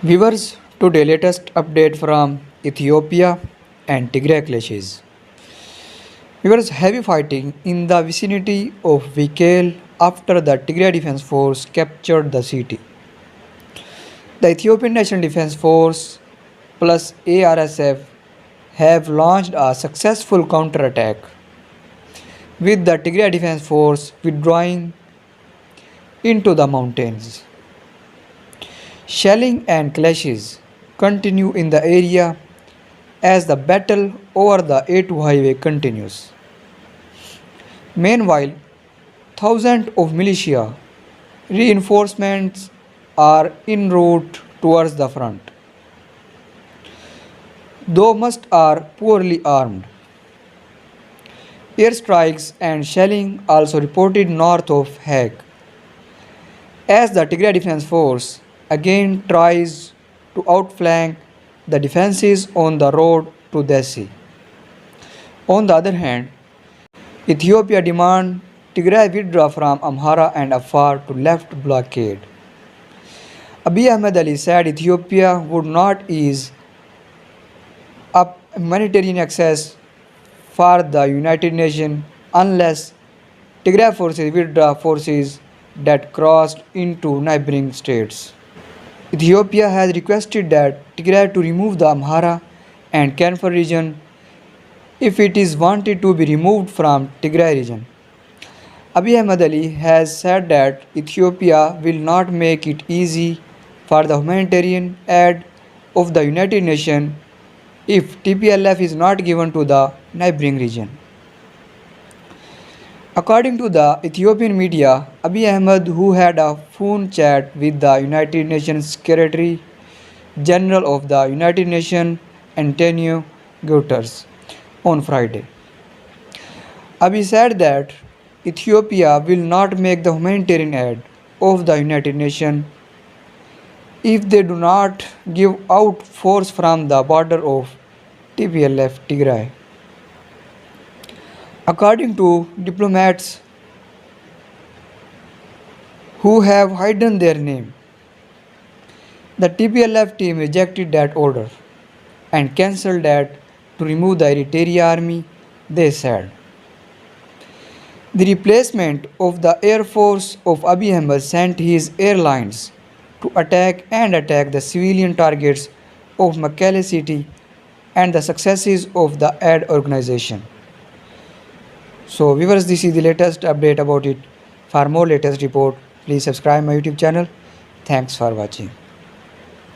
Viewers, today latest update from Ethiopia and Tigray clashes. Viewers, heavy fighting in the vicinity of Vikale after the Tigray Defense Force captured the city. The Ethiopian National Defense Force plus ARSF have launched a successful counterattack, with the Tigray Defense Force withdrawing into the mountains. Shelling and clashes continue in the area as the battle over the A2 highway continues. Meanwhile, thousands of militia reinforcements are en route towards the front, though most are poorly armed. Airstrikes and shelling also reported north of Hague, as the Tigray Defense Force again tries to outflank the defenses on the road to Dessie. On the other hand, Ethiopia demands Tigray withdraw from Amhara and Afar to lift blockade. Abiy Ahmed Ali said Ethiopia would not ease up humanitarian access for the United Nations unless Tigray forces withdraw forces that crossed into neighboring states. Ethiopia has requested that Tigray to remove the Amhara and Kanfar region if it is wanted to be removed from Tigray region. Abiy Ahmed Ali has said that Ethiopia will not make it easy for the humanitarian aid of the United Nations if TPLF is not given to the neighboring region. According to the Ethiopian media, Abiy Ahmed, who had a phone chat with the United Nations Secretary General of the United Nations Antonio Guterres on Friday, Abiy said that Ethiopia will not make the humanitarian aid of the United Nations if they do not give out force from the border of TPLF Tigray. According to diplomats who have hidden their name, the TPLF team rejected that order and cancelled that to remove the Eritrea army, they said. The replacement of the Air Force of Abiy Ahmed sent his airlines to attack the civilian targets of Mekelle city and the successes of the aid organization. So viewers, this is the latest update about it. For more latest report, please subscribe my YouTube channel. Thanks for watching.